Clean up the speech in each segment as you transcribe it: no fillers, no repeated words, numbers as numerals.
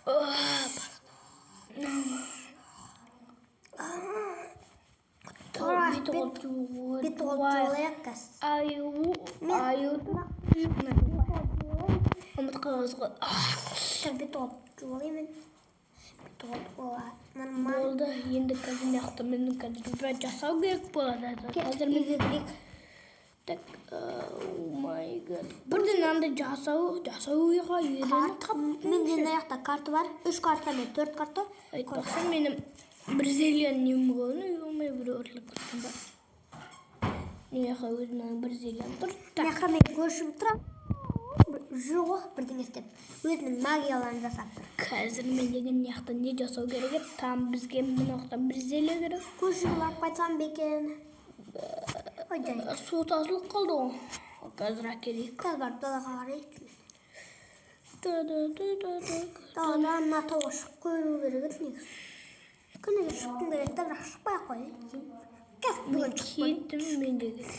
Бит олжолаяқ кәс. Бит олжолаймен. Болды, енді қазір мияқты менің қазір жасау керек болады. Қазір мен керек. Так, my god. Бірден анда жасауға үйреніп қап. Менде аяқта карта бар. 3 карта мен 4 карта. Айтпақшы менің Бразилиян нем болғаны үйілмей бір өрлік көрген бар. Неяқа өзімнің Бразилиян тұр. Неяқа мен көршім тұрам. Жоқ, бірден естеп. Өзінің магияларын жасап тұр. Қазір мен деген неяқта не жасау керек? Там бізге мұнақта Бразилия керек. Көрші бұлап қайтсам бекен. Су тазылық қалды ғой. Қазір әкелейік. Қазір бар, далаға қарайық. Далада мына тауға шығып көру керек еді негізі. Күніге шыққым керек, бірақ шықпай қой. Бүгін кеттім мен деген.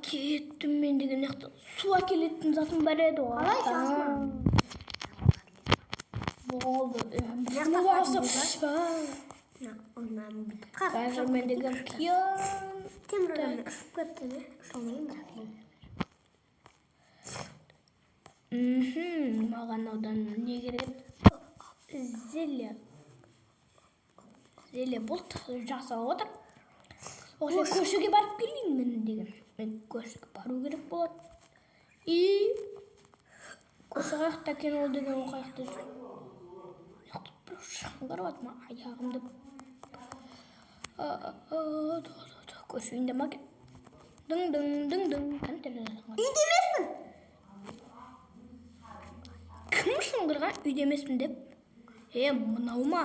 Кеттім мен деген яқты. Су әкелетін затым бар еді ғой. Қалай жасын? Болды. Қазір мен деген киям. Темірден ұшып кетті ме? Шалмайым бірақ. Маған одан не керек? Зеле болды, жасалып отыр. Осы көшеге барып келейін мен деген. Мен көшеге бару керек болады. Көше қаяқта екен ол деген ол қаяқта жүр. Шаңғар бат ма аяғымды. Көше үйінде ма кен? Дың. Үйде емеспін. Кім шыңғырған үйде емеспін деп? Мынау ма?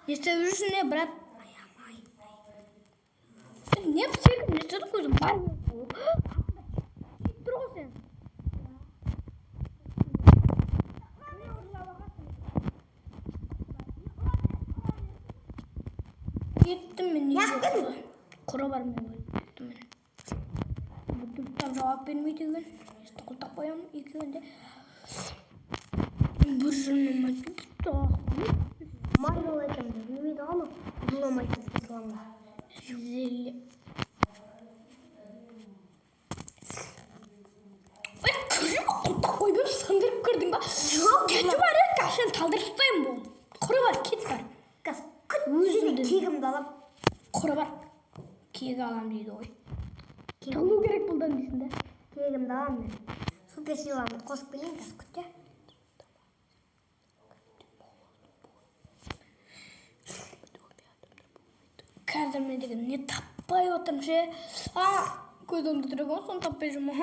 Не істеп жүрсің не, брат? Не істедім? Не істедік өзім? Бар тұр ғой сен. Кеттім мен. Құра бар мен. Кеттім мен. Бұттап жауап бермейді екен. Есті құлтап қоямын екеуінде. Бір жылмен мәтті. Майнол екенді білмейді ғаны. Бұламайтын сылаңға. Зеле. Күріп құлтап қойдың сандырып көрдің ба? Кеті бар ек, қашын талдыр ұстайын бұл. Құры бар, кет бар. Өзімді кегімді алам. Құры бар. Кегі алам дейді ғой. Талу керек бұлдан дейсін да. Кегімді алам мен. Суперсиламын қосып келейін кәс күтте. Қазір мен деген не таппай отырмын ше. Көзімді түрек ол, соны таппай жүрмін.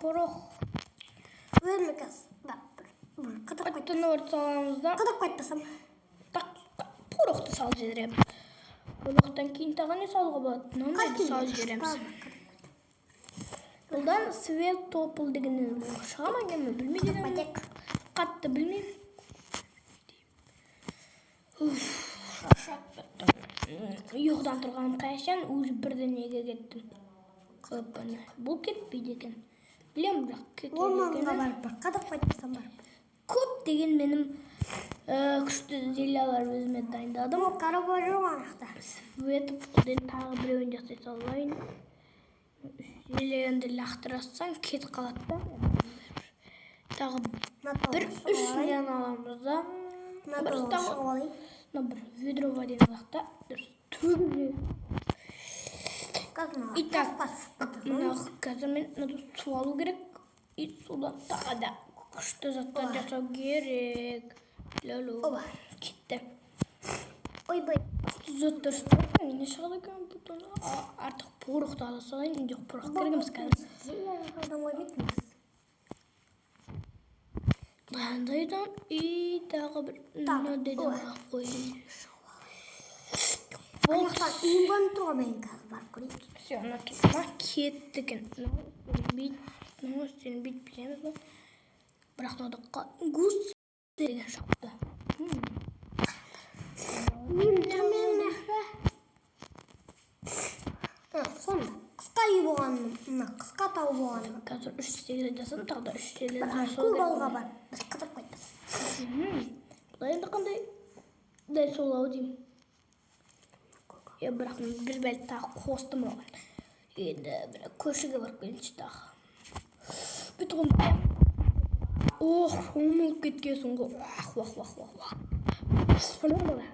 Порох. Өзіме кәс. Қыдық қойт. Қыттыны өрт саламыз да. Қыдық қойтпасам. Порохты сал жедіреміз. Порохтан кейін тағы не салға болады? Нөмірді сал жедіреміз. Бұлдан свет топыл дегеннен шыға ма кеме білмей деген. Қатты білмейм. Шашақ бәттім. Ұйықтан тұрғаным қайшан өзі бірденеге кеттім. Көпіні. Бұл кетпейді екен. Білем бірақ кетпейді екен. Ол маңға барып бар. Қадық қойтпасам барып. Көп деген менің күшті зелялар өзіме дайындадым. Ол қарабай жоқ анақта. Светіп құден тағы біреуін жасай салайын. Зелегенді лақтырасаң кет қалады да. Тағы бір үшінен аламыз да. Бір ведро ваден лақта. Төгіле. Итак, қазір мен су алу керек. И судан тағы да күшті заттан жасау керек. Лөлу. Кетті. Ойбай. Заттар ұстап, не шығады екен бұдан? Артық порықты ала салайын, жоқ порық керегіміз қазір. Қандайдан и тағы бір нөдеден ала қойын. Аяқтан үйінбан тұрға мен қазір бар көрейін. Все, ана кетті екен. Сен бейт білеміз ба? Бірақ нөдіққа гүз деген шақты. Сонда қысқа үй болғаным, қысқа тау болғаным. Қазір 3 сегіз жасын, тағы да 3 сегіз жасын. Көп алға бар, біз қыдырып қойды. Бұлай енді қандай дәл солау деймін. Бірақ бір бәлі тағы қостым оған. Енді бір көшіге барып келінші тағы. Бүйтіп ұмылып кеткесің ғой. Уах. Соның бұла.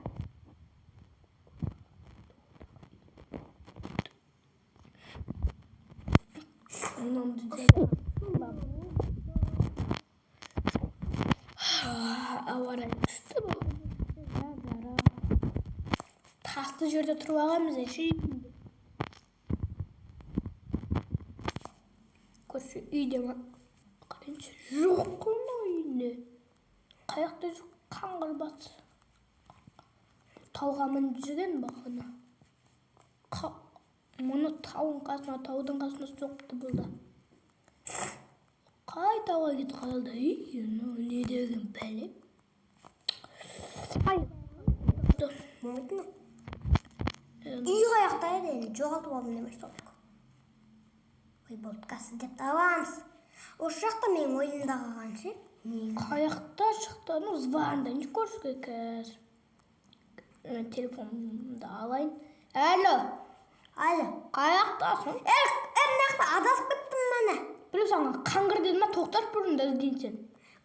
Ауара күшті бұл. Тақты жерде тұрып ағамыз көрші үйде ма? Қарайыншы, жоқ қылма үйінде. Қаяқта жоқ, қаңғыр басы. Тауға мініп жүрген бағына. Мұны таудың қасына соқты бұлда. Қай тауға кет қалды? Не деген бәле? Үй қаяқта еді, жоғалтып алдым демеш толық. Ой, болткасы деп табамыз. Осы жақта мен ойында қалғаншы. Қаяқта шықты, звонда не көршіге кәз. Телефонымды алайын. Әлі. Қаяқтасың? Әмнақта адасып кеттім мәне. Біреу саған қаңғыр деді ма, тоқтар бұрында іздейін сен.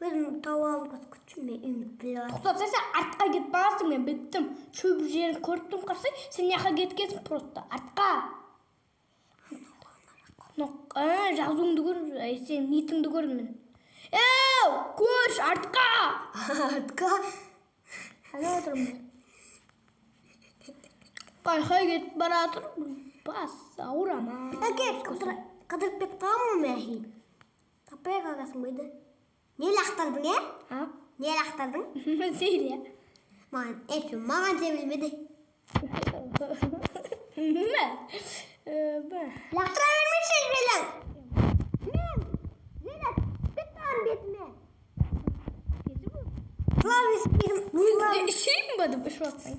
Өзім тауалып күтшім, мен үйімді біліп алып. Тоқтатса сен артқа кет бағасың, мен біттім. Шөп жерін көрттім қарсы, сен яқа кеткесің просто. Артқа. Жазуыңды көрін, сен нетіңді көрін мен. Көрш, артқа! Артқа? Әлі отырым мен. Қайқай кетіп баратыр, бас, ауырама. Әкет, қыдырып тағамын мәхи. Тапай қағасын бөйді. Не лақтардың, Не лақтардың? Сейді, маған себілмеді. Лақтыра бермеші желің. Желің, беттіған бетіме. Клавис бедім. Шейін бады бұшмастың.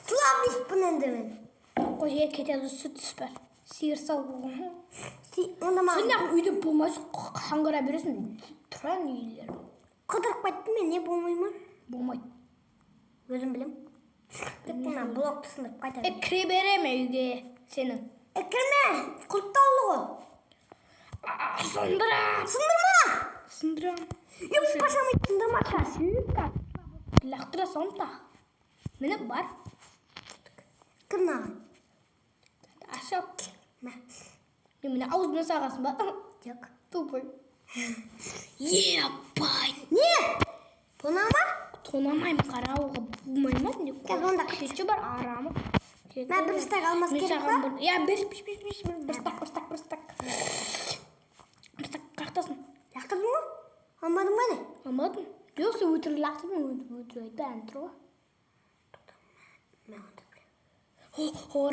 Клавис бұнынды мен. Қой, кетеді сүт түспәр. Сиыр сау болған. Онда маған... Сен яғын үйде болмайсың, қаңғыра бересің. Тұран үйлер. Қыдырып қайттым мен, не болмай ма? Болмайды. Өзім білем. Кеттің блокты сындырып қайтады. Кіре береме үйге сенің? Кірме, құлттаулы ғой. Сындырам. Yok paşamı sındırma taşı. Лақтыра салым та. Мені бар. Кірна. Ашап. Мені аузына сағасын ба? Жоқ. Тупой. Ебай. Не? Тонама? Тонамайым қарауға болмай ма? Онда кеші бар арамы. Мен бір стак алмас керек па? Я бір стак. Бір стак қақтасын. Лақтырдың ба? Алмадың ба не? Алмадым. Жоқ, сен өтірік лақтырдың, өтірік айтты ән тұр ғой.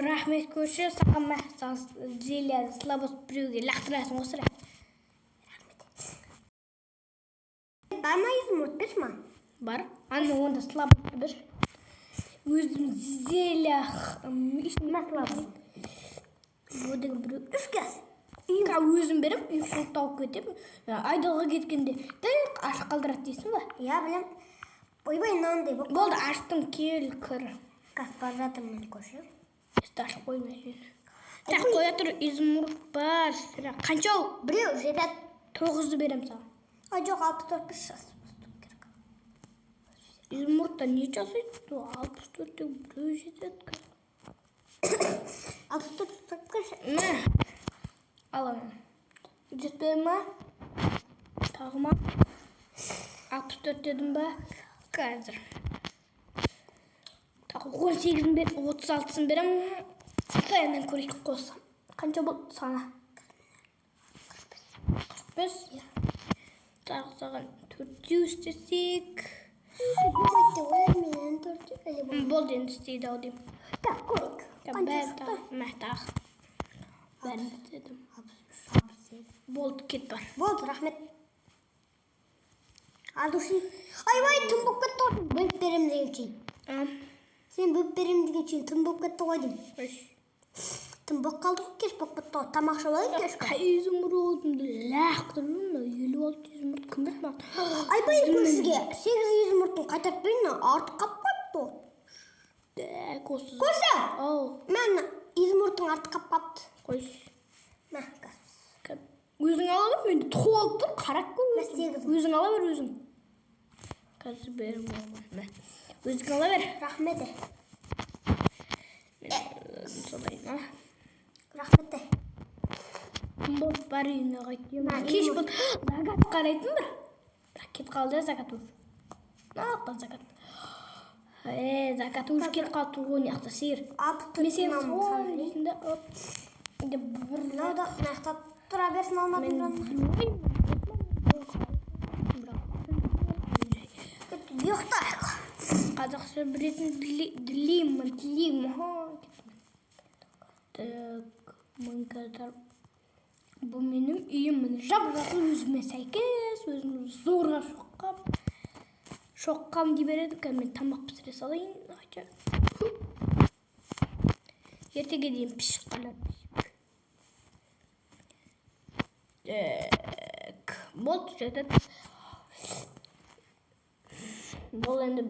Рахмет көрші, саған зелияды слабос біреуге лақтырасың осы рахмет. Бар ма есім өтпеш ма? Бар. Аны онда слабос бір. Өзім зелия... Ма слабос? Өдегі біреу. Үшкес. Өзім беріп, үй құлттауып кетіп, айдалға кеткенде дәк ашық қалдырады дейсің ба? Я, білем. Ойбай, нандай бұл. Болды, аштым, кел, кір. Каспар жатыр мен көші. Есті ашық қоймай жені. Так, қоя тұр, измұрт бар. Қанша ол? Біреу, жетет. 9-ды берем саған. Ай, жоқ, 64 жас. Измұртта не жасайды? 64-те біреу жетеді. 64 көші. Аламын. Жетпеді ма? Тағы ма? 64 дедім ба? Қазір. Тағы 18-ін бер, 36-сын берем. Сәйінен көрейік қоса. Қанша болды сана? 45? Тағы саған 400 істесек. Болды енді істейді ау дейм. Так, көрейік. Мәтақ. Бәрін істедім. Болды, кет бар. Болды, рахмет. Алдушын. Айбай, түн болып кетті ғой. Бөліп берем деген үшін. Сен бөліп берем деген үшін түн болып кетті ғой дейм. Тым бок қалды ғой, кеш бок бітті ғой. Тамақ ішіп алайын кешкі. Қай изумрудымды лақтырдым, 56 изумруд кім берді маған? Айбай сізге 8 изумрудтың қайтарып берейін, артық қап қапты. Осы. Көрші! Ау. Мен изумрудтың артық қап қапты. Қойш. Мә, қас. Өзің ала бер, менде толып тұр, қарап көр. Мә, 8. Өзің ала бер, өзің. Қазір беріп болмай. Өзің ала бер. Рахмет. Солайын, Рахмет. Бұл бар үйіне қайтем. Мә, Кеш бұл загат қарайтын бір. Бірақ кет қалды загат ұр. Нақта загат. Загат ұр кет қалды ғой неқта сиыр. Мен сен соң дейсінде ұр. Мынау да нақтап тұра берсін алмадым жанына. Ұйықтайық. Қазақша білетін тілеймін. Так, мың қазір. Бұл менің үйім. Жап-жасыл өзіме сәйкес, өзім зорға шоққам дей береді. Мен тамақ пісіре салайын. Ертеге дейін пішіп қалады. Болды, жетеді. Бұл енді